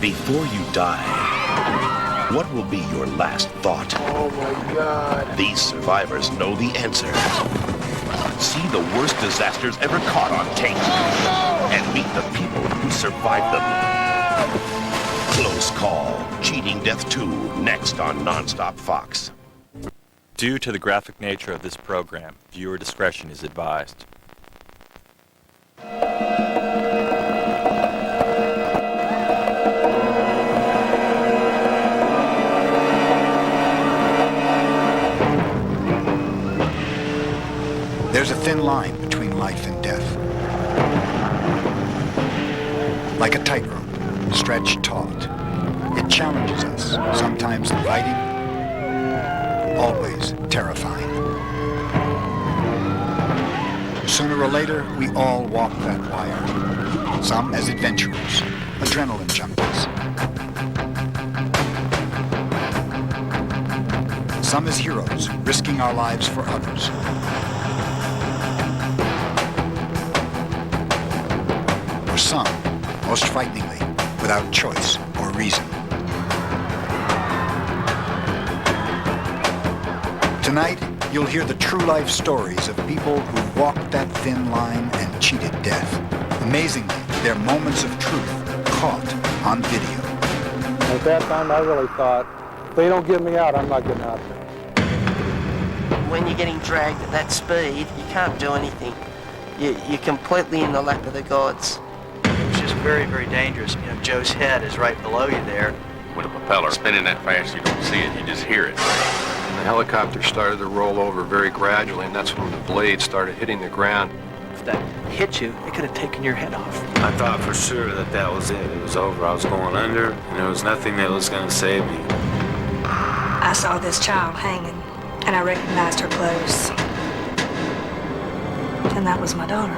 Before you die, what will be your last thought? Oh my God. These survivors know the answer. See the worst disasters ever caught on tape. And meet the people who survived them. Close Call, Cheating Death 2, next on Nonstop Fox. Due to the graphic nature of this program, viewer discretion is advised. There's a thin line between life and death. Like a tightrope, stretched taut. It challenges us, sometimes inviting, always terrifying. Sooner or later, we all walk that wire. Some as adventurers, adrenaline junkies. Some as heroes, risking our lives for others. Or some, most frighteningly, without choice or reason. Tonight, you'll hear the true life stories of people who walked that thin line and cheated death. Amazingly, they're moments of truth caught on video. At that time, I really thought, if they don't get me out, I'm not getting out there. When you're getting dragged at that speed, you can't do anything. You're completely in the lap of the gods. It was just very, very dangerous. You know, Joe's head is right below you there. When a propeller's spinning that fast, you don't see it, you just hear it. The helicopter started to roll over very gradually, and that's when the blade started hitting the ground. If that hit you, it could have taken your head off. I thought for sure that that was it. It was over. I was going under, and there was nothing that was going to save me. I saw this child hanging, and I recognized her clothes. And that was my daughter.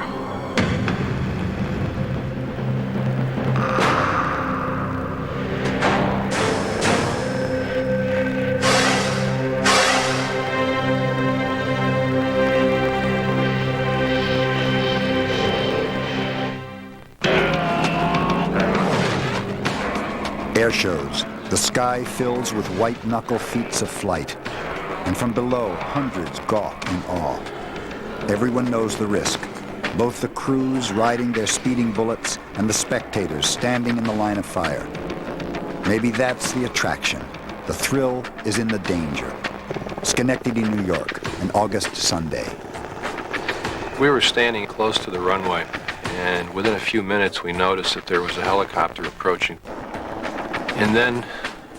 Air shows. The sky fills with white-knuckle feats of flight. And from below, hundreds gawk in awe. Everyone knows the risk. Both the crews riding their speeding bullets and the spectators standing in the line of fire. Maybe that's the attraction. The thrill is in the danger. Schenectady, New York, an August Sunday. We were standing close to the runway, and within a few minutes we noticed that there was a helicopter approaching. And then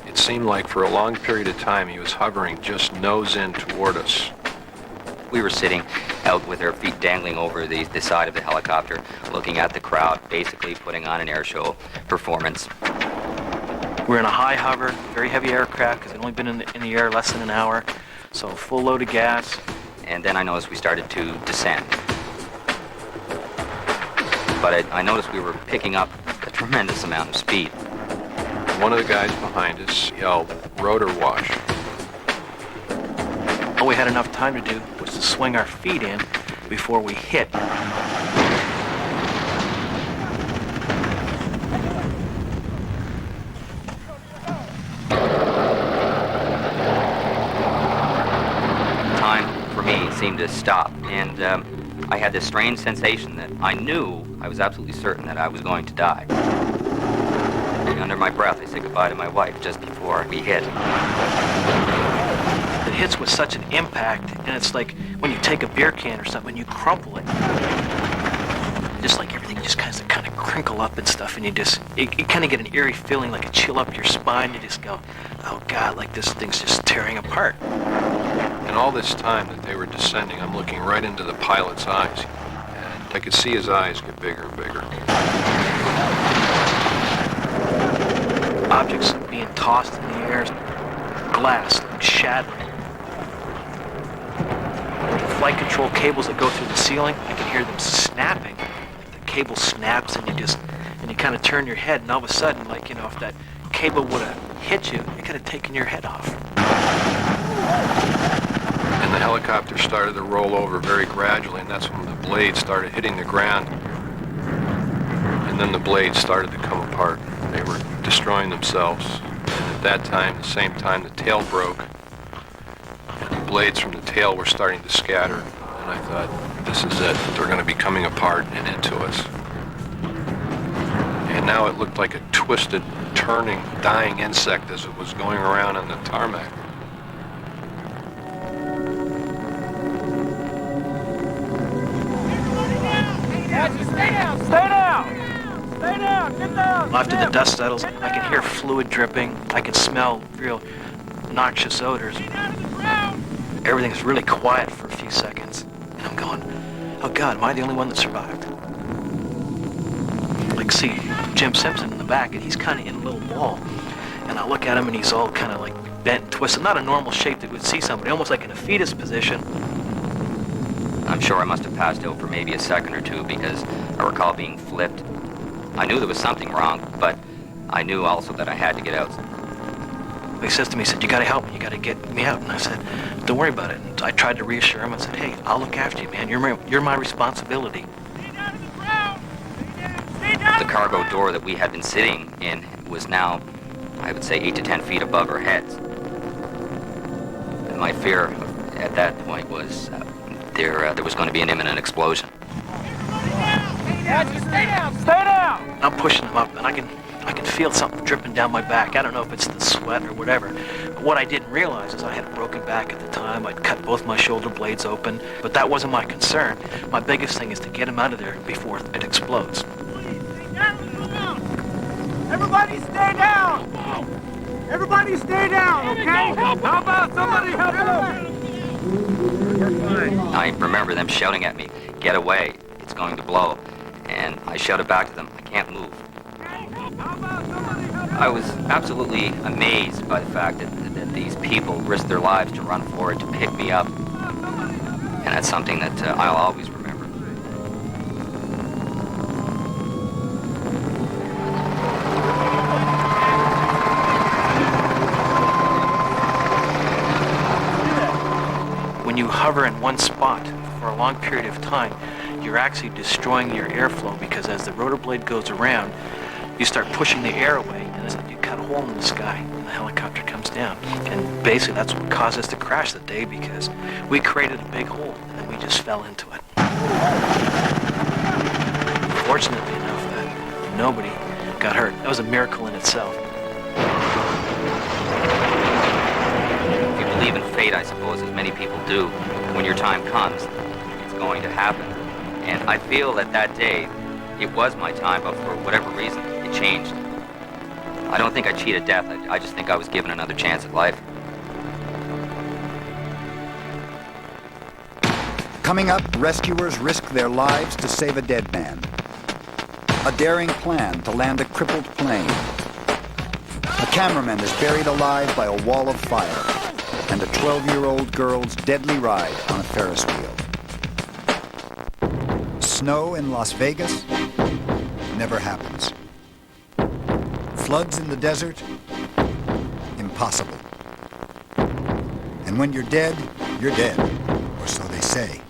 it seemed like for a long period of time he was hovering just nose in toward us. We were sitting out with our feet dangling over the side of the helicopter, looking at the crowd, basically putting on an air show performance. We're in a high hover, very heavy aircraft, because it only been in the air less than an hour, so full load of gas. And then I noticed we started to descend. But I noticed we were picking up a tremendous amount of speed. One of the guys behind us yelled, "Rotor wash." All we had enough time to do was to swing our feet in before we hit. Time for me seemed to stop, and I had this strange sensation that I was absolutely certain that I was going to die. And under my breath, I said goodbye to my wife just before we hit. It hits with such an impact, and it's like when you take a beer can or something and you crumple it. Just like everything just kind of crinkle up and stuff, and you kind of get an eerie feeling, like a chill up your spine. You just go, oh God, like this thing's just tearing apart. And all this time that they were descending, I'm looking right into the pilot's eyes, and I could see his eyes get bigger and bigger. Objects being tossed in the air, glass shattering. The flight control cables that go through the ceiling, I can hear them snapping. Like the cable snaps, and you kind of turn your head, and all of a sudden, like, you know, if that cable would have hit you, it could have taken your head off. And the helicopter started to roll over very gradually, and that's when the blade started hitting the ground. And then the blades started to come apart. They were destroying themselves. And at that time, the same time, the tail broke. And the blades from the tail were starting to scatter. And I thought, this is it. They're going to be coming apart and into us. And now it looked like a twisted, turning, dying insect as it was going around on the tarmac. After the dust settles, I can hear fluid dripping. I can smell real noxious odors. Everything's really quiet for a few seconds. And I'm going, oh God, am I the only one that survived? Like, see Jim Simpson in the back, and he's kind of in a little ball. And I look at him, and he's all kind of like bent and twisted. Not a normal shape that would see somebody, almost like in a fetus position. I'm sure I must have passed out for maybe a second or two because I recall being flipped. I knew there was something wrong, but I knew also that I had to get out. He says to me, he said, you gotta help me, you gotta get me out. And I said, don't worry about it. And I tried to reassure him. I said, hey, I'll look after you, man. You're my responsibility. The cargo door that we had been sitting in was now, I would say, 8 to 10 feet above our heads. And my fear at that point was there was going to be an imminent explosion. Stay down! Stay down! I'm pushing him up, and I can feel something dripping down my back. I don't know if it's the sweat or whatever. But what I didn't realize is I had a broken back at the time. I'd cut both my shoulder blades open, but that wasn't my concern. My biggest thing is to get him out of there before it explodes. Everybody stay down! Everybody stay down, okay? How about somebody help him? I remember them shouting at me, get away, it's going to blow. And I shouted back to them, I can't move. I was absolutely amazed by the fact that these people risked their lives to run forward to pick me up. And that's something that I'll always remember. When you hover in one spot for a long period of time, you're actually destroying your airflow because as the rotor blade goes around, you start pushing the air away and you cut a hole in the sky and the helicopter comes down. And basically that's what caused us to crash that day because we created a big hole and then we just fell into it. Fortunately enough that nobody got hurt. That was a miracle in itself. If you believe in fate, I suppose, as many people do, when your time comes, it's going to happen. And I feel that that day, it was my time, but for whatever reason, it changed. I don't think I cheated death. I just think I was given another chance at life. Coming up, rescuers risk their lives to save a dead man. A daring plan to land a crippled plane. A cameraman is buried alive by a wall of fire. And a 12-year-old girl's deadly ride on a Ferris wheel. Snow in Las Vegas never happens. Floods in the desert, impossible. And when you're dead, or so they say.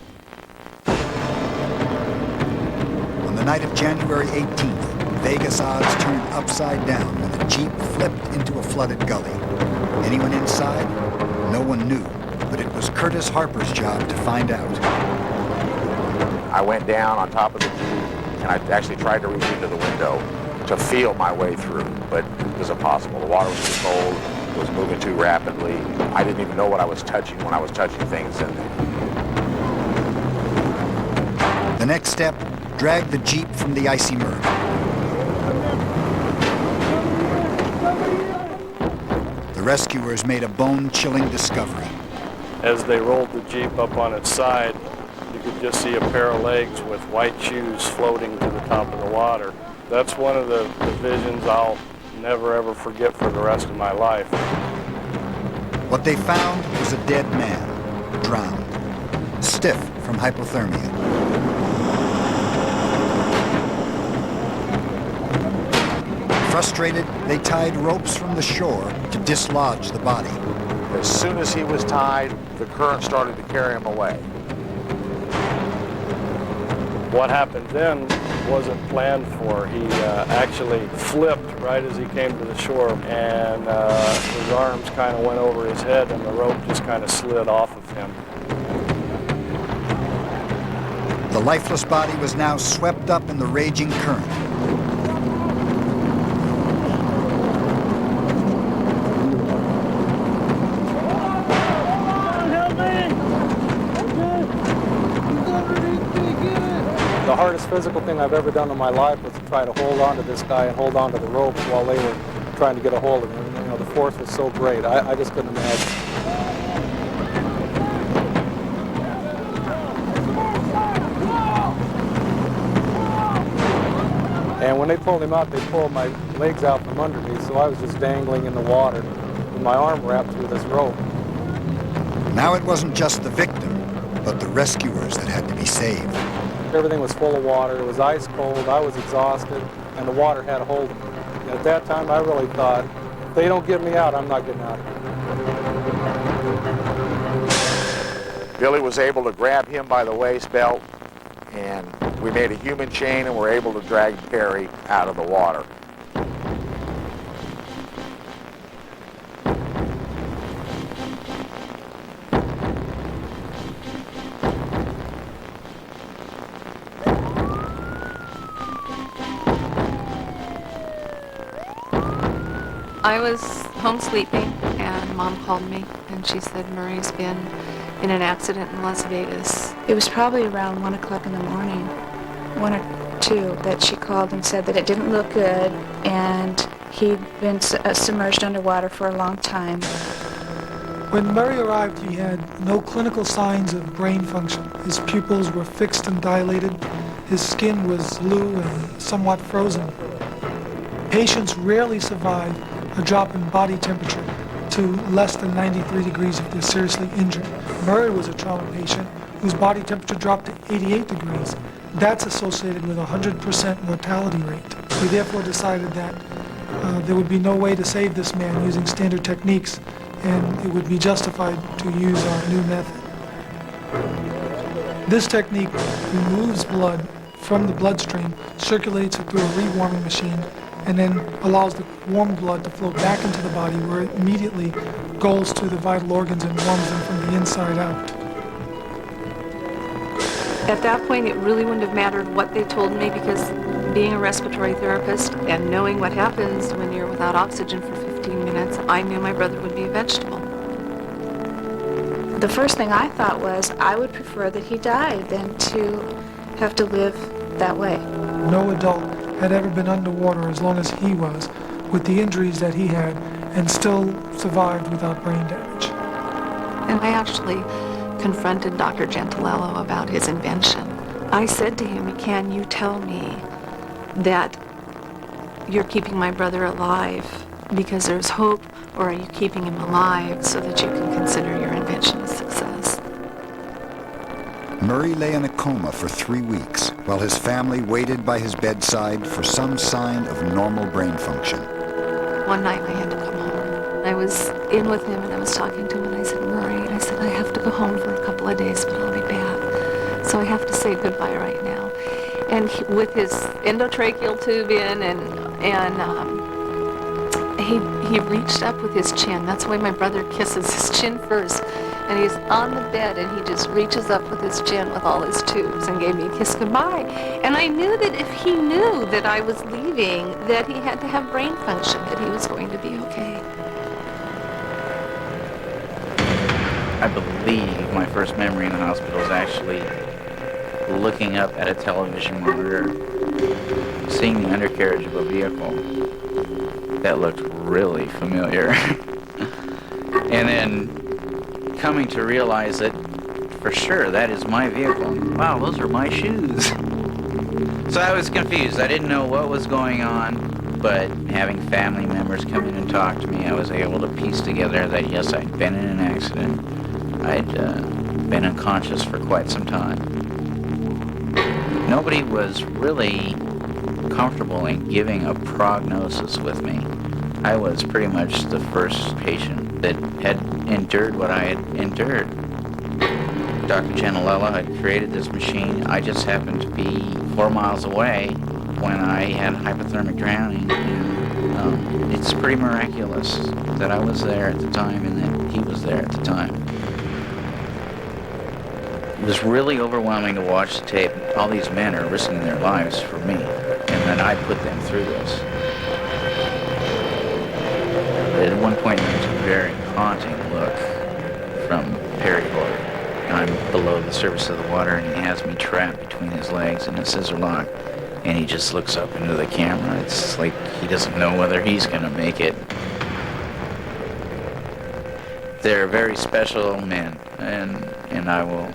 On the night of January 18th, Vegas odds turned upside down when a Jeep flipped into a flooded gully. Anyone inside? No one knew, but it was Curtis Harper's job to find out. I went down on top of the Jeep, and I actually tried to reach into the window to feel my way through, but it was impossible. The water was too cold, it was moving too rapidly. I didn't even know what I was touching when I was touching things in there. The next step, drag the Jeep from the icy murk. The rescuers made a bone-chilling discovery. As they rolled the Jeep up on its side, you could just see a pair of legs with white shoes floating to the top of the water. That's one of the visions I'll never ever forget for the rest of my life. What they found was a dead man, drowned, stiff from hypothermia. Frustrated, they tied ropes from the shore to dislodge the body. As soon as he was tied, the current started to carry him away. What happened then wasn't planned for. He actually flipped right as he came to the shore, and his arms kind of went over his head, and the rope just kind of slid off of him. The lifeless body was now swept up in the raging current. The hardest physical thing I've ever done in my life was to try to hold on to this guy and hold on to the ropes while they were trying to get a hold of him. You know, the force was so great. I just couldn't imagine. And when they pulled him out, they pulled my legs out from under me, so I was just dangling in the water with my arm wrapped through this rope. Now it wasn't just the victim, but the rescuers that had to be saved. Everything was full of water. It was ice cold. I was exhausted, and the water had a hold of me. And at that time, I really thought, if they don't get me out, I'm not getting out of here. Billy was able to grab him by the waist belt, and we made a human chain and were able to drag Perry out of the water. I was home sleeping, and Mom called me, and she said Murray's been in an accident in Las Vegas. It was probably around 1 o'clock in the morning, 1 or 2, that she called and said that it didn't look good, and he'd been submerged underwater for a long time. When Murray arrived, he had no clinical signs of brain function. His pupils were fixed and dilated. His skin was blue and somewhat frozen. Patients rarely survive a drop in body temperature to less than 93 degrees if they're seriously injured. Murray was a trauma patient whose body temperature dropped to 88 degrees. That's associated with a 100% mortality rate. We therefore decided that there would be no way to save this man using standard techniques, and it would be justified to use our new method. This technique removes blood from the bloodstream, circulates it through a rewarming machine, and then allows the warm blood to flow back into the body, where it immediately goes to the vital organs and warms them from the inside out. At that point, it really wouldn't have mattered what they told me, because being a respiratory therapist and knowing what happens when you're without oxygen for 15 minutes, I knew my brother would be a vegetable. The first thing I thought was I would prefer that he died than to have to live that way. No adult had ever been underwater as long as he was, with the injuries that he had, and still survived without brain damage. And I actually confronted Dr. Gentilello about his invention. I said to him, can you tell me that you're keeping my brother alive because there's hope, or are you keeping him alive so that you can consider your invention a success? Murray lay in a coma for 3 weeks while his family waited by his bedside for some sign of normal brain function. One night I had to come home. I was in with him and I was talking to him, and I said, Murray, I said, I have to go home for a couple of days, but I'll be back. So I have to say goodbye right now. And with his endotracheal tube in, he reached up with his chin. That's why my brother kisses his chin first. And he's on the bed, and he just reaches up with his chin with all his tubes and gave me a kiss goodbye. And I knew that if he knew that I was leaving, that he had to have brain function, that he was going to be okay. I believe my first memory in the hospital is actually looking up at a television monitor, seeing the undercarriage of a vehicle that looked really familiar. And then coming to realize that for sure that is my vehicle. Wow, those are my shoes. So I was confused. I didn't know what was going on, but having family members come in and talk to me, I was able to piece together that yes, I'd been in an accident. I'd been unconscious for quite some time. Nobody was really comfortable in giving a prognosis with me. I was pretty much the first patient that had endured what I had endured. Dr. Gentilello had created this machine. I just happened to be 4 miles away when I had hypothermic drowning. And, It's pretty miraculous that I was there at the time and that he was there at the time. It was really overwhelming to watch the tape. All these men are risking their lives for me, and then I put them through this. At one point, there's a very haunting look from Perry Board. I'm below the surface of the water, and he has me trapped between his legs in a scissor lock, and he just looks up into the camera. It's like he doesn't know whether he's going to make it. They're very special men, and I will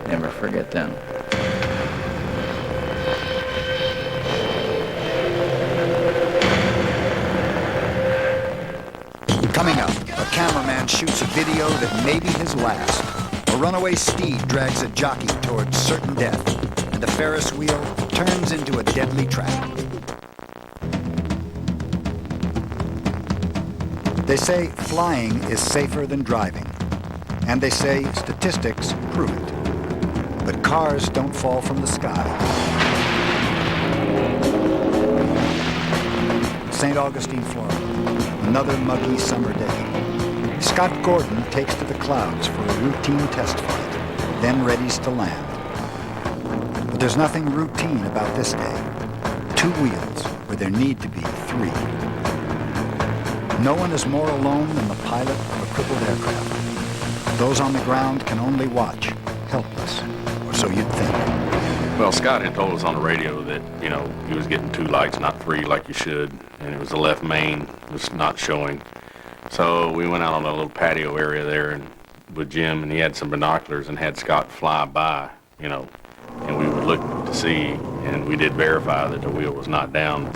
never forget them. Coming up, a cameraman shoots a video that may be his last. A runaway steed drags a jockey towards certain death, and a Ferris wheel turns into a deadly trap. They say flying is safer than driving, and they say statistics prove it. But cars don't fall from the sky. St. Augustine, Florida, another muggy summer day. Scott Gordon takes to the clouds for a routine test flight, then readies to land. But there's nothing routine about this day. 2 wheels where there need to be 3. No one is more alone than the pilot of a crippled aircraft. Those on the ground can only watch, helpless, or so you'd think. Well, Scott had told us on the radio that, he was getting 2 lights, not 3 like you should, and it was the left main was not showing. So we went out on a little patio area there and with Jim, and he had some binoculars and had Scott fly by, and we would look to see, and we did verify that the wheel was not down.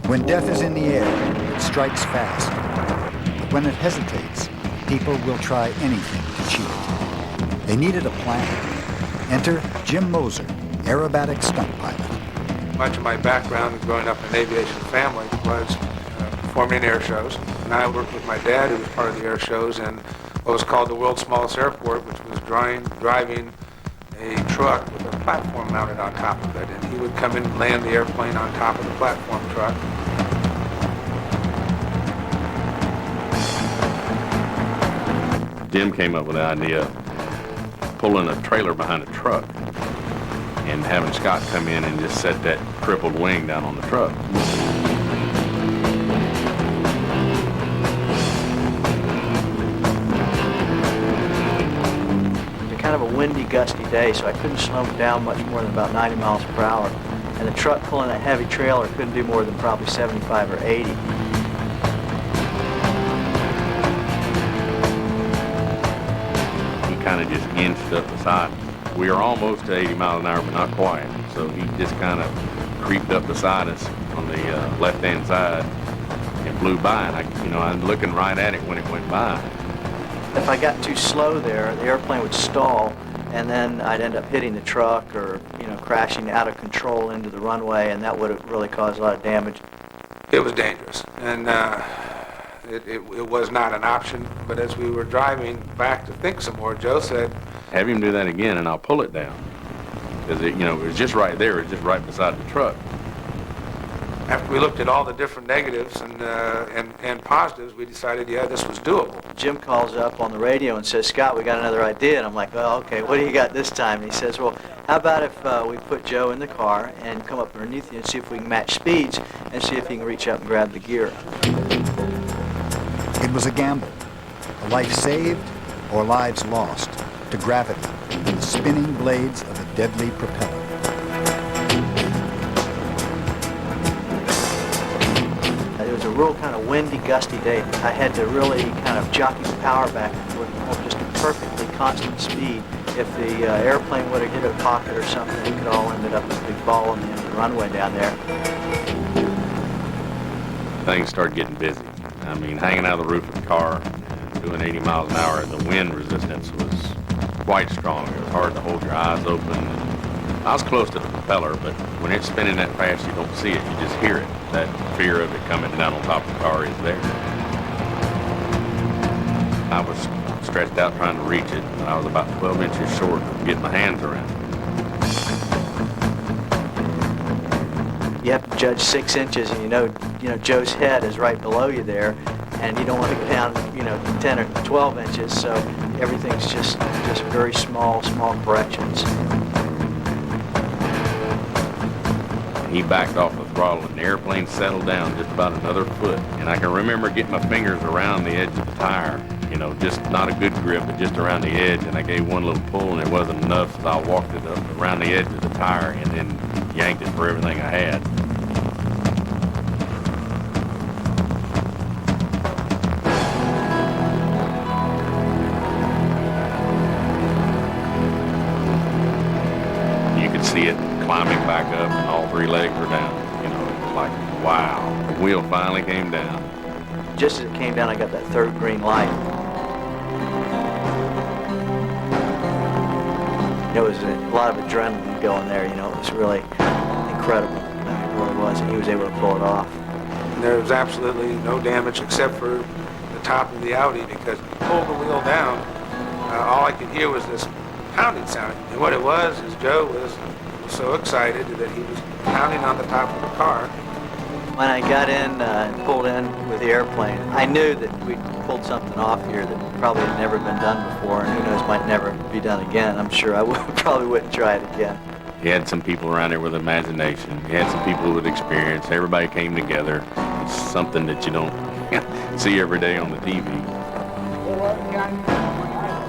When death is in the air, it strikes fast. But when it hesitates, people will try anything to cheat it. They needed a plan. Enter Jim Moser, aerobatic stunt pilot. Much of my background growing up in an aviation family was performing in air shows. And I worked with my dad, who was part of the air shows, in what was called the world's smallest airport, which was driving a truck with a platform mounted on top of it. And he would come in and land the airplane on top of the platform truck. Jim came up with the idea of pulling a trailer behind a truck and having Scott come in and just set that crippled wing down on the truck. Kind of a windy, gusty day, so I couldn't slow him down much more than about 90 miles per hour. And the truck pulling that heavy trailer couldn't do more than probably 75 or 80. He kind of just inched up the side. We were almost to 80 miles an hour, but not quite. So he just kind of creeped up beside us on the left-hand side and flew by. And I'm looking right at it when it went by. If I got too slow there, the airplane would stall, and then I'd end up hitting the truck or, crashing out of control into the runway, and that would have really caused a lot of damage. It was dangerous, and it was not an option. But as we were driving back to think some more, Joe said, "Have him do that again, and I'll pull it down." Because it was just right there, it was just right beside the truck. After we looked at all the different negatives and positives, we decided, this was doable. Jim calls up on the radio and says, "Scott, we got another idea." And I'm like, "Well, okay, what do you got this time?" And he says, "Well, how about if we put Joe in the car and come up underneath you and see if we can match speeds and see if he can reach up and grab the gear." It was a gamble. A life saved or lives lost to gravity and the spinning blades of a deadly propeller. It was a real kind of windy, gusty day. I had to really kind of jockey the power back and forth at just a perfectly constant speed. If the airplane would have hit a pocket or something, it could all ended up as a big ball on the end of the runway down there. Things started getting busy. Hanging out of the roof of the car, doing 80 miles an hour, the wind resistance was quite strong. It was hard to hold your eyes open. I was close to the propeller, but when it's spinning that fast, you don't see it, you just hear it. That fear of it coming down on top of the car is there. I was stretched out trying to reach it, and I was about 12 inches short of getting my hands around it. you have to judge 6 inches, and you know Joe's head is right below you there, and you don't want to go down 10 or 12 inches, so everything's just very small corrections. He backed off the throttle and the airplane settled down just about another foot. And I can remember getting my fingers around the edge of the tire, just not a good grip, but just around the edge. And I gave one little pull and it wasn't enough, so I walked it up around the edge of the tire and then yanked it for everything I had. You could see it climbing back up and all 3 legs were down. It was like, wow. The wheel finally came down. Just as it came down, I got that 3rd green light. It was a lot of adrenaline going there, it was really incredible. It really was, and he was able to pull it off. And there was absolutely no damage except for the top of the Audi, because when you pulled the wheel down, all I could hear was this pounding sound. And what it was is Joe was so excited that he was pounding on the top of the car. When I got in and pulled in with the airplane, I knew that we'd pulled something off here that probably had never been done before, and who knows, might never be done again. I'm sure I probably wouldn't try it again. He had some people around there with imagination. He had some people with experience. Everybody came together. It's something that you don't see every day on the TV.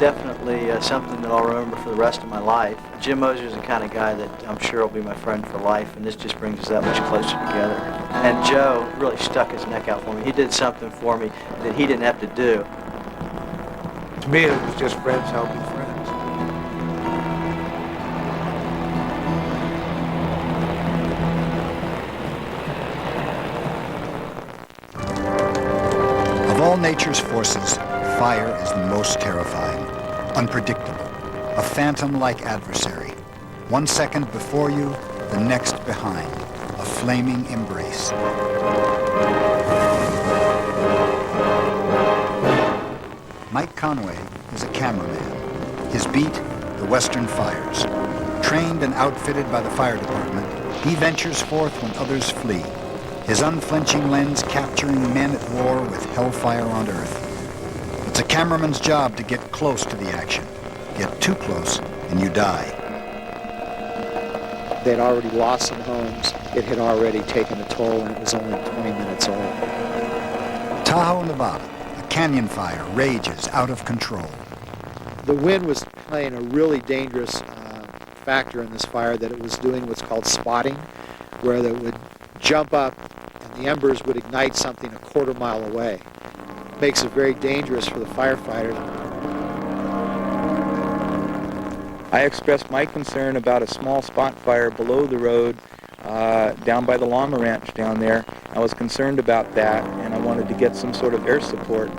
Definitely something that I'll remember for the rest of my life. Jim Moser's the kind of guy that I'm sure will be my friend for life, and this just brings us that much closer together. And Joe really stuck his neck out for me. He did something for me that he didn't have to do. To me, it was just friends helping friends. Of all nature's forces, fire is the most terrifying, unpredictable, a phantom-like adversary. 1 second before you, the next behind, a flaming embrace. Mike Conway is a cameraman. His beat, the Western fires. Trained and outfitted by the fire department, he ventures forth when others flee. His unflinching lens capturing men at war with hellfire on earth. It's a cameraman's job to get close to the action. Get too close and you die. They'd already lost some homes. It had already taken a toll, and it was only 20 minutes old. Tahoe, Nevada. A canyon fire rages out of control. The wind was playing a really dangerous factor in this fire, that it was doing what's called spotting, where it would jump up and the embers would ignite something a quarter mile away. It makes it very dangerous for the firefighter. I expressed my concern about a small spot fire below the road down by the llama ranch down there. I was concerned about that, and I wanted to get some sort of air support.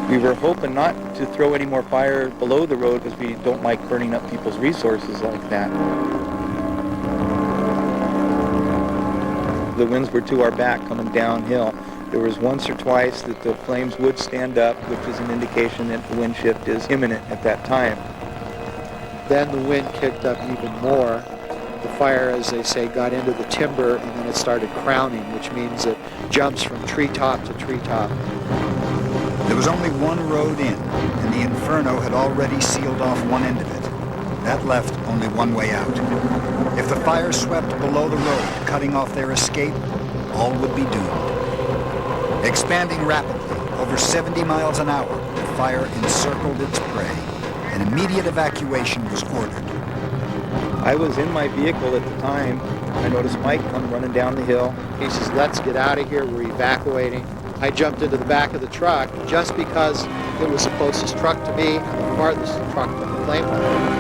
We were hoping not to throw any more fire below the road because we don't like burning up people's resources like that. The winds were to our back coming downhill. There was once or twice that the flames would stand up, which is an indication that the wind shift is imminent at that time. Then the wind kicked up even more. The fire, as they say, got into the timber, and then it started crowning, which means it jumps from treetop to treetop. There was only one road in, and the inferno had already sealed off one end of it. That left only one way out. If the fire swept below the road, cutting off their escape, all would be doomed. Expanding rapidly, over 70 miles an hour, the fire encircled its prey. An immediate evacuation was ordered. I was in my vehicle at the time. I noticed Mike come running down the hill. He says, "Let's get out of here, we're evacuating." I jumped into the back of the truck just because it was the closest truck to me and the farthest truck from the flame line.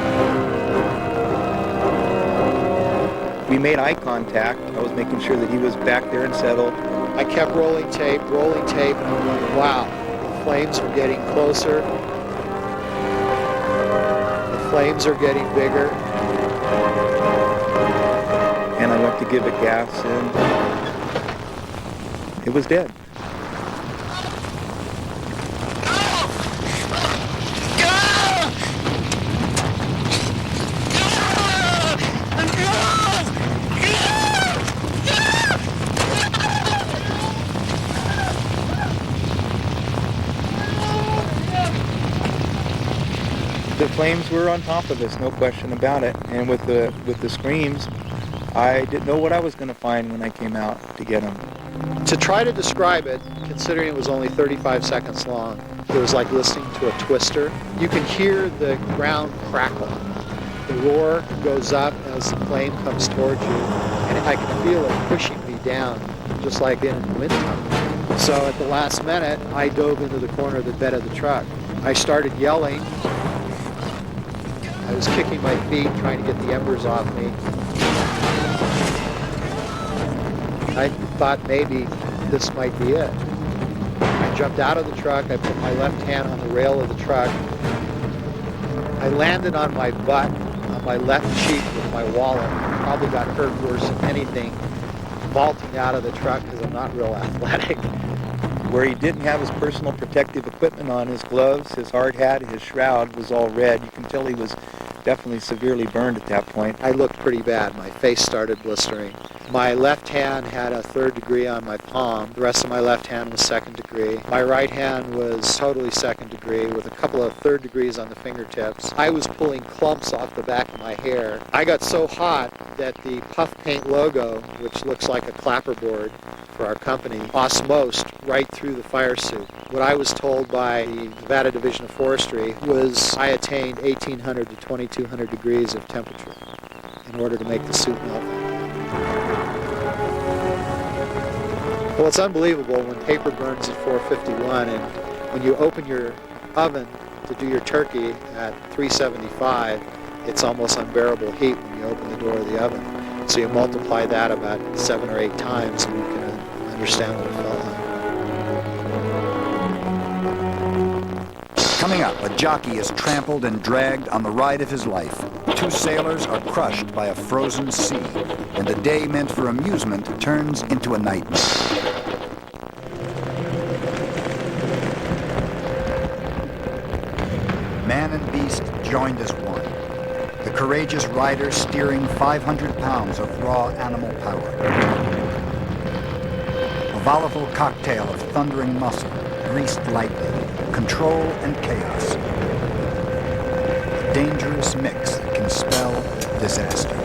We made eye contact. I was making sure that he was back there and settled. I kept rolling tape, and I'm going, wow, the flames are getting closer. The flames are getting bigger. And I went to give it gas, and it was dead. flames were on top of us, no question about it. And with the screams, I didn't know what I was going to find when I came out to get them. To try to describe it, considering it was only 35 seconds long, it was like listening to a twister. You can hear the ground crackle. The roar goes up as the flame comes towards you, and I can feel it pushing me down, just like in a wind tunnel. So at the last minute, I dove into the corner of the bed of the truck. I started yelling. I was kicking my feet, trying to get the embers off me. I thought maybe this might be it. I jumped out of the truck. I put my left hand on the rail of the truck. I landed on my butt, on my left cheek with my wallet. Probably got hurt worse than anything, vaulting out of the truck because I'm not real athletic. Where he didn't have his personal protective equipment on, his gloves, his hard hat, his shroud was all red. You can tell he was definitely severely burned at that point. I looked pretty bad. My face started blistering. My left hand had a 3rd degree on my palm. The rest of my left hand was 2nd degree. My right hand was totally 2nd degree with a couple of 3rd degrees on the fingertips. I was pulling clumps off the back of my hair. I got so hot that the puff paint logo, which looks like a clapperboard for our company, osmosed right through the fire suit. What I was told by the Nevada Division of Forestry was I attained 1,800 to 2,200 degrees of temperature in order to make the suit melt. Well, it's unbelievable when paper burns at 451, and when you open your oven to do your turkey at 375, it's almost unbearable heat when you open the door of the oven. So you multiply that about 7 or 8 times, and you can understand what it felt like. Coming up, a jockey is trampled and dragged on the ride of his life. 2 sailors are crushed by a frozen sea, and a day meant for amusement turns into a nightmare. Man and beast joined as one. The courageous rider steering 500 pounds of raw animal power. A volatile cocktail of thundering muscle, greased lightly, control and chaos. A dangerous mix that can spell disaster.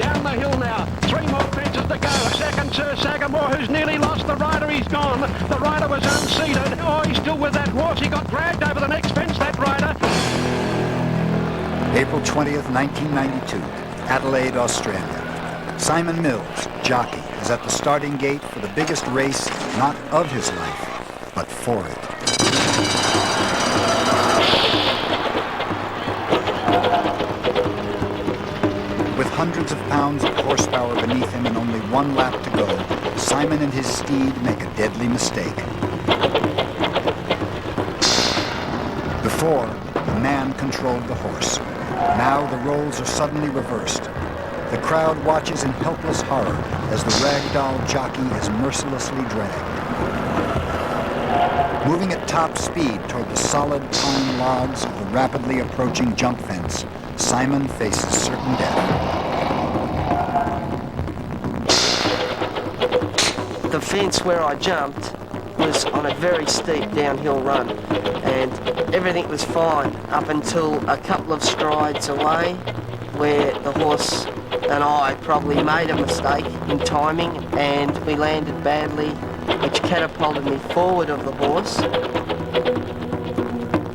Down the hill now. 3 more fences to go. A second, Sir Sagamore, who's nearly lost the rider. He's gone. The rider was unseated. Oh, he's still with that horse. He got dragged over the next fence, that rider. April 20th, 1992, Adelaide, Australia. Simon Mills, jockey, is at the starting gate for the biggest race, not of his life, but for it. With hundreds of pounds of horsepower beneath him and only 1 lap to go, Simon and his steed make a deadly mistake. Before, the man controlled the horse. Now the roles are suddenly reversed. The crowd watches in helpless horror as the ragdoll jockey is mercilessly dragged. Moving at top speed toward the solid pine logs of the rapidly approaching jump fence, Simon faces certain death. The fence where I jumped was on a very steep downhill run, and everything was fine up until a couple of strides away where the horse and I probably made a mistake in timing, and we landed badly, which catapulted me forward of the horse.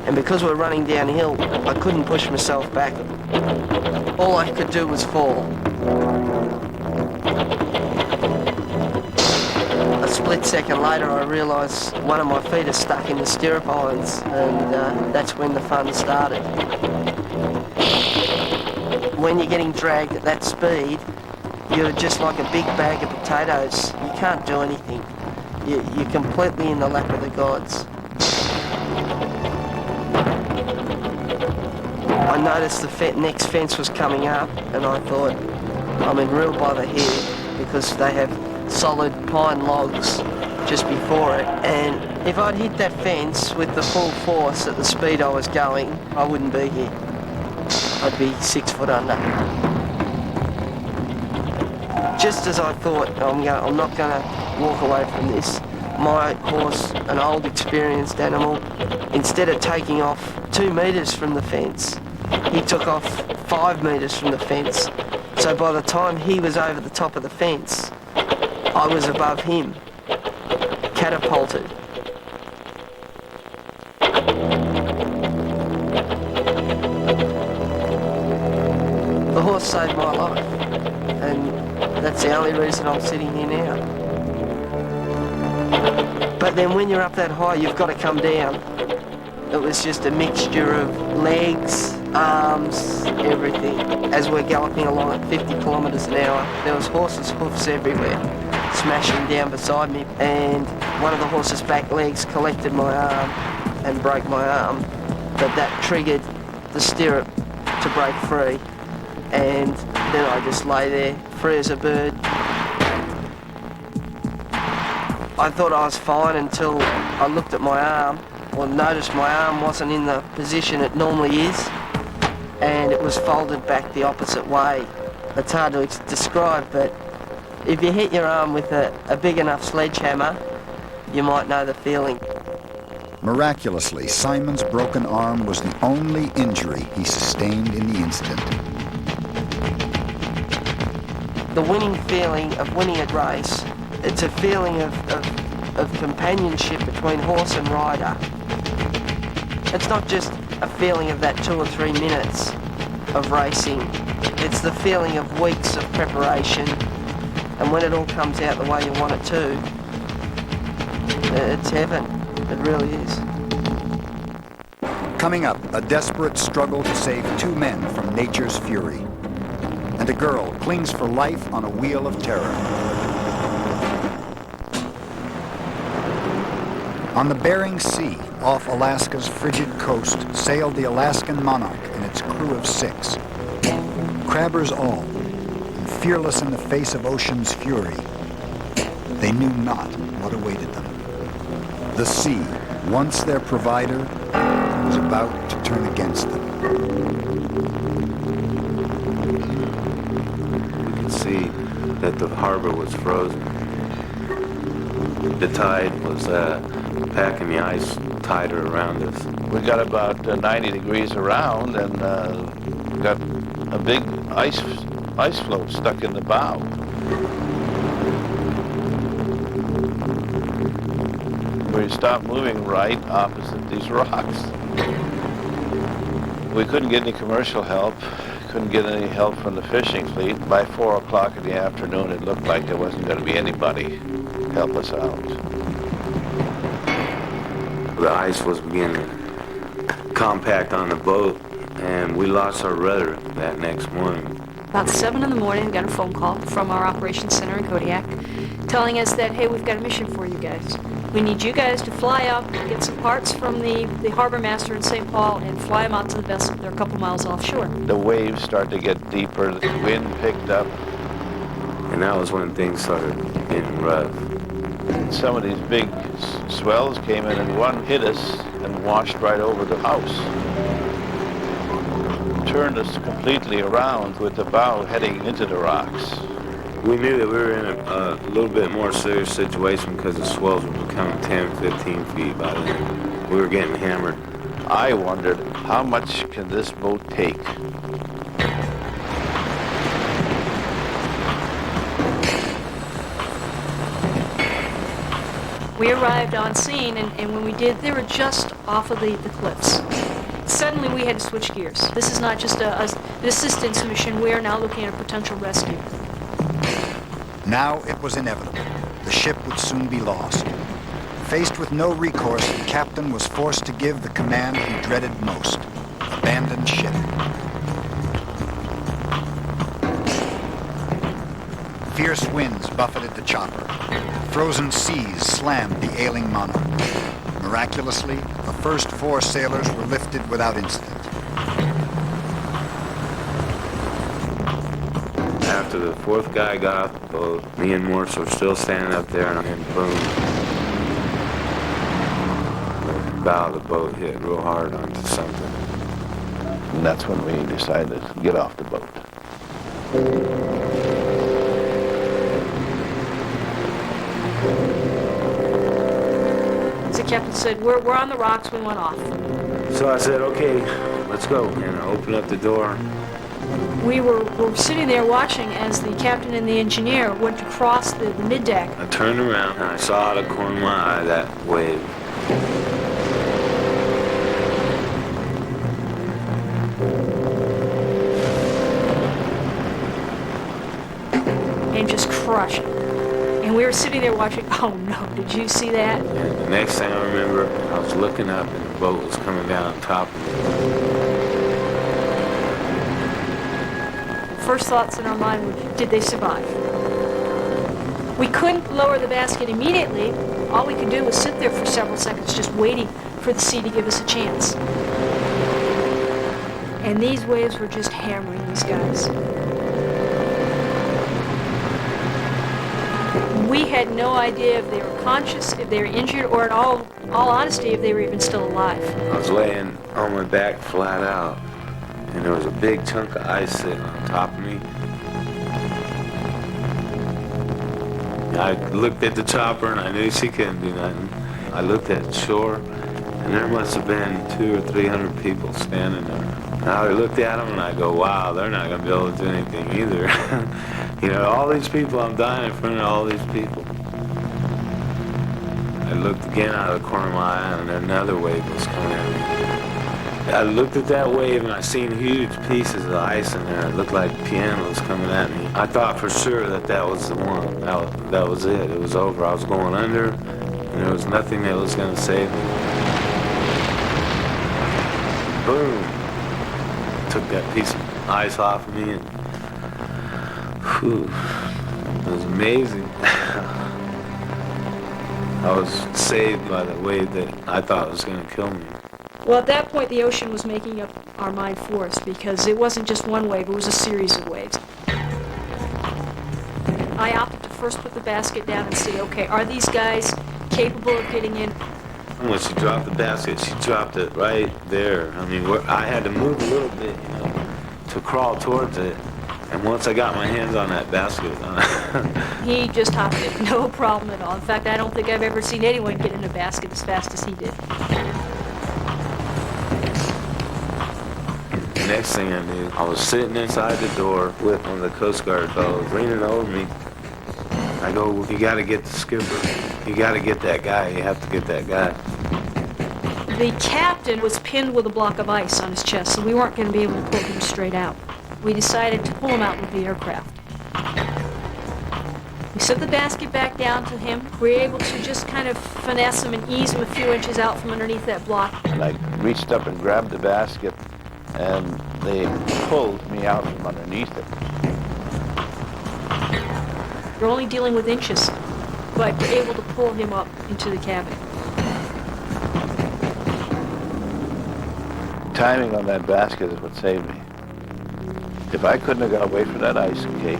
And because we're running downhill, I couldn't push myself back. All I could do was fall. A split second later, I realised one of my feet is stuck in the stirrup irons, and that's when the fun started. When you're getting dragged at that speed, you're just like a big bag of potatoes. You can't do anything. You're completely in the lap of the gods. I noticed the next fence was coming up, and I thought, I'm in real bother here, because they have solid pine logs just before it, and if I'd hit that fence with the full force at the speed I was going, I wouldn't be here. I'd be 6 foot under. just as I thought, I'm not going to walk away from this, my horse, an old experienced animal, instead of taking off 2 metres from the fence, he took off 5 metres from the fence. So by the time he was over the top of the fence, I was above him, catapulted. The horse saved my life, and that's the only reason I'm sitting here now. But then when you're up that high, you've got to come down. It was just a mixture of legs, arms, everything. As we're galloping along at 50 kilometres an hour, there was horses' hoofs everywhere, smashing down beside me, and one of the horse's back legs collected my arm and broke my arm, but that triggered the stirrup to break free, and then I just lay there, free as a bird. I thought I was fine until I looked at my arm, or noticed my arm wasn't in the position it normally is, and it was folded back the opposite way. It's hard to describe, but if you hit your arm with a big enough sledgehammer, you might know the feeling. Miraculously, Simon's broken arm was the only injury he sustained in the incident. The winning feeling of winning a race, it's a feeling of companionship between horse and rider. It's not just a feeling of that 2 or 3 minutes of racing. It's the feeling of weeks of preparation, and when it all comes out the way you want it to, it's heaven. It really is. Coming up, a desperate struggle to save 2 men from nature's fury. And a girl clings for life on a wheel of terror. On the Bering Sea, off Alaska's frigid coast, sailed the Alaskan Monarch and its crew of 6. Crabbers all, and fearless in the face of ocean's fury, they knew not what awaited them. The sea, once their provider, was about to turn against them. We could see that the harbor was frozen. The tide was packing the ice tighter around us. We got about 90 degrees around and got a big ice floe stuck in the bow. We stopped moving right opposite these rocks. We couldn't get any commercial help, couldn't get any help from the fishing fleet. By 4 o'clock in the afternoon, it looked like there wasn't going to be anybody to help us out. The ice was beginning to compact on the boat, and we lost our rudder that next morning. About 7 in the morning, we got a phone call from our operations center in Kodiak telling us that, hey, we've got a mission for you guys. We need you guys to fly up, get some parts from the harbor master in St. Paul, and fly them out to the vessel. They're a couple miles offshore. The waves started to get deeper, the wind picked up. And that was when things started getting rough. And some of these big swells came in, and one hit us and washed right over the house. Turned us completely around with the bow heading into the rocks. We knew that we were in a little bit more serious situation because the swells were becoming 10, 15 feet by then. We were getting hammered. I wondered, how much can this boat take? We arrived on scene, and when we did, they were just off of the cliffs. Suddenly we had to switch gears. This is not just an assistance mission. We are now looking at a potential rescue. Now it was inevitable. The ship would soon be lost. Faced with no recourse, the captain was forced to give the command he dreaded most: abandon ship. Fierce winds buffeted the chopper. Frozen seas slammed the ailing Monarch. Miraculously, the first 4 sailors were lifted without incident. After the 4th guy got off the boat, me and Morse were still standing up there, and boom, the bow of the boat hit real hard onto something. And that's when we decided to get off the boat. captain said, we're on the rocks, we went off. So I said, okay, let's go. And I opened up the door. We were sitting there watching as the captain and the engineer went to cross the mid-deck. I turned around and I saw out of the corner of my eye that wave. And just crushed. And we were sitting there watching, oh no, did you see that? And the next thing I remember, I was looking up and the boat was coming down on top of me. First thoughts in our mind were, did they survive? We couldn't lower the basket immediately. All we could do was sit there for several seconds just waiting for the sea to give us a chance. And these waves were just hammering these guys. We had no idea if they were conscious, if they were injured, or in all honesty, if they were even still alive. I was laying on my back flat out, and there was a big chunk of ice sitting on top of me. I looked at the chopper and I knew she couldn't do nothing. I looked at the shore and there must have been 200 or 300 people standing there. And I looked at them and I go, wow, they're not going to be able to do anything either. You know, all these people, I'm dying in front of all these people. I looked again out of the corner of my eye and another wave was coming at me. I looked at that wave and I seen huge pieces of ice in there. It looked like pianos coming at me. I thought for sure that was the one. That was it. It was over. I was going under and there was nothing that was going to save me. Boom. Took that piece of ice off of me and whew, it was amazing. I was saved by the wave that I thought was going to kill me. Well, at that point, the ocean was making up our mind for us because it wasn't just one wave, it was a series of waves. I opted to first put the basket down and see, okay, are these guys capable of getting in? When she dropped the basket, she dropped it right there. I mean, I had to move a little bit, you know, to crawl towards it. And once I got my hands on that basket, he just hopped it, no problem at all. In fact, I don't think I've ever seen anyone get in a basket as fast as he did. The next thing I knew, I was sitting inside the door with one of the Coast Guard fellows leaning over me. I go, well, you got to get the skipper. You got to get that guy. You have to get that guy. The captain was pinned with a block of ice on his chest, so we weren't going to be able to pull him straight out. We decided to pull him out with the aircraft. We set the basket back down to him. We were able to just kind of finesse him and ease him a few inches out from underneath that block. And I reached up and grabbed the basket, and they pulled me out from underneath it. We're only dealing with inches, but we're able to pull him up into the cabin. Timing on that basket is what saved me. If I couldn't have got away from that ice cake,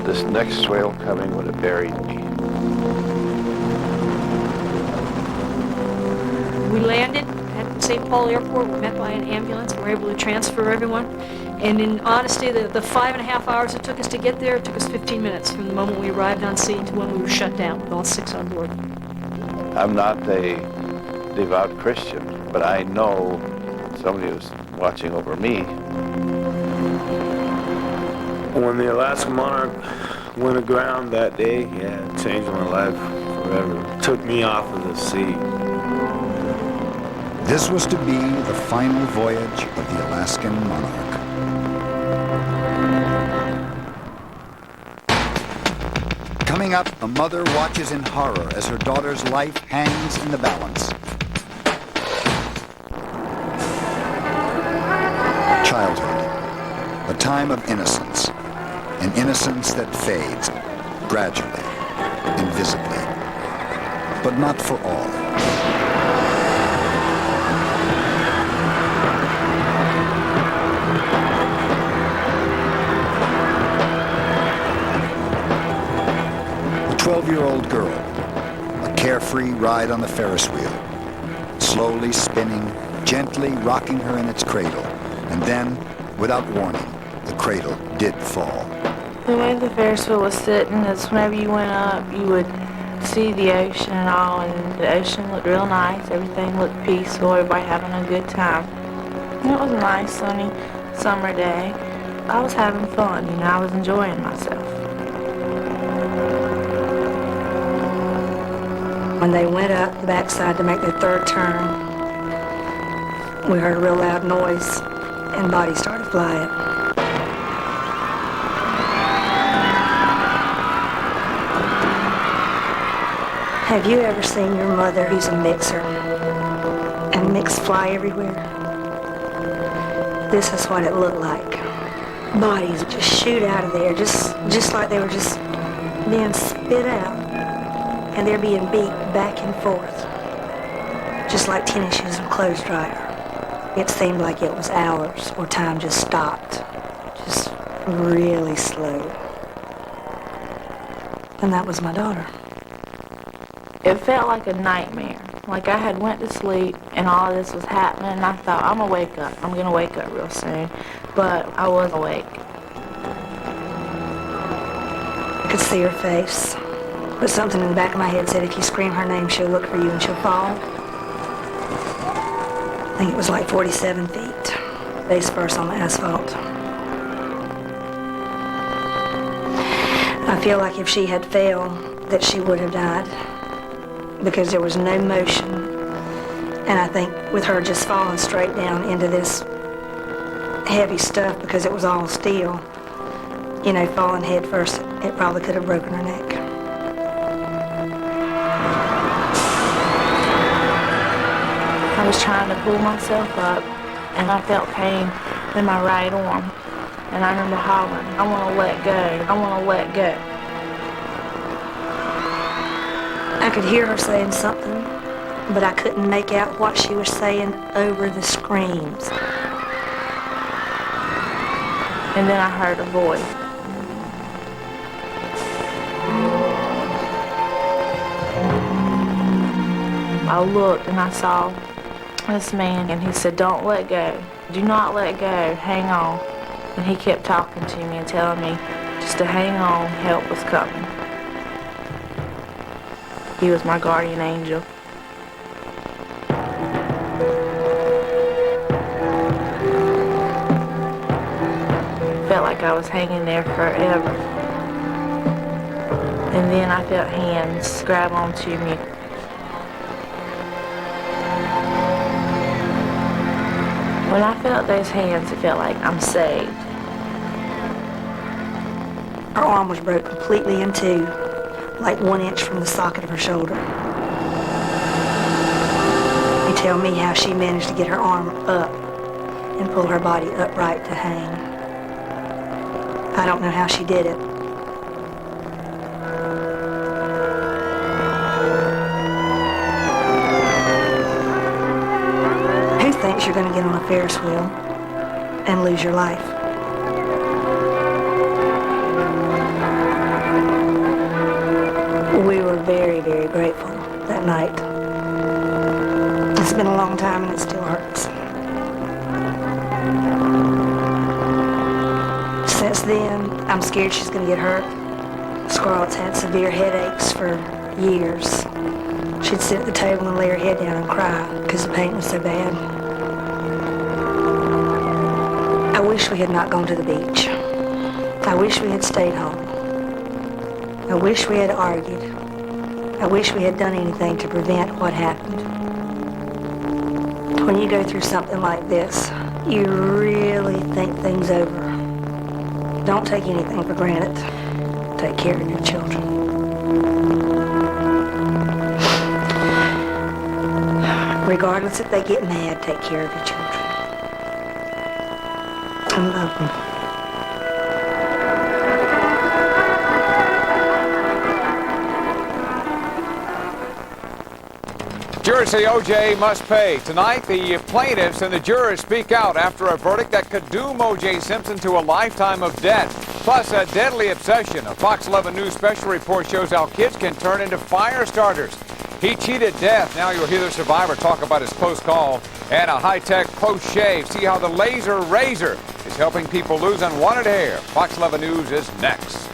this next swale coming would have buried me. We landed at St. Paul Airport. We were met by an ambulance. We were able to transfer everyone. And in honesty, the 5.5 hours it took us to get there, it took us 15 minutes from the moment we arrived on sea to when we were shut down with all 6 on board. I'm not a devout Christian, but I know somebody was watching over me. When the Alaska Monarch went aground that day, yeah, it changed my life forever. It took me off of the sea. This was to be the final voyage of the Alaskan Monarch. Coming up, a mother watches in horror as her daughter's life hangs in the balance. Childhood, a time of innocence, an innocence that fades gradually, invisibly, but not for all. A 12-year-old girl, a carefree ride on the Ferris wheel, slowly spinning, gently rocking her in its cradle, and then, without warning, the cradle did fall. The way the Ferris wheel was sitting is whenever you went up, you would see the ocean and all, and the ocean looked real nice. Everything looked peaceful, everybody having a good time. And it was a nice sunny summer day. I was having fun, you know, I was enjoying myself. When they went up the backside to make their third turn, we heard a real loud noise and bodies started flying. Have you ever seen your mother use a mixer and mix fly everywhere? This is what it looked like. Bodies would just shoot out of there, just like they were just being spit out. And they're being beat back and forth, just like tennis shoes in a clothes dryer. It seemed like it was hours, or time just stopped, just really slow. And that was my daughter. It felt like a nightmare. Like I had went to sleep and all this was happening, and I thought, I'm gonna wake up. I'm gonna wake up real soon. But I was awake. I could see her face. But something in the back of my head said if you scream her name, she'll look for you and she'll fall. I think it was like 47 feet, face first on the asphalt. I feel like if she had fell, that she would have died because there was no motion. And I think with her just falling straight down into this heavy stuff because it was all steel, you know, falling head first, it probably could have broken her neck. I was trying to pull myself up, and I felt pain in my right arm. And I remember hollering, I want to let go, I want to let go. I could hear her saying something, but I couldn't make out what she was saying over the screams. And then I heard a voice. I looked and I saw this man, and he said, don't let go. Do not let go. Hang on. And he kept talking to me and telling me just to hang on. Help was coming. He was my guardian angel. Felt like I was hanging there forever. And then I felt hands grab onto me. When I felt those hands, it felt like I'm saved. Her arm was broke completely in two, like 1 inch from the socket of her shoulder. You tell me how she managed to get her arm up and pull her body upright to hang. I don't know how she did it. Who thinks you're going to get on a Ferris wheel and lose your life? We were very, very grateful that night. It's been a long time and it still hurts. Since then, I'm scared she's going to get hurt. Scarlett's had severe headaches for years. She'd sit at the table and lay her head down and cry because the pain was so bad. I wish we had not gone to the beach. I wish we had stayed home. I wish we had argued. I wish we had done anything to prevent what happened. When you go through something like this, you really think things over. Don't take anything for granted. Take care of your children. Regardless if they get mad, take care of your children. And love them. Jurors say O.J. must pay. Tonight, the plaintiffs and the jurors speak out after a verdict that could doom O.J. Simpson to a lifetime of debt. Plus, a deadly obsession. A Fox 11 News special report shows how kids can turn into fire starters. He cheated death. Now you'll hear the survivor talk about his close call and a high-tech post-shave. See how the laser razor is helping people lose unwanted hair. Fox 11 News is next.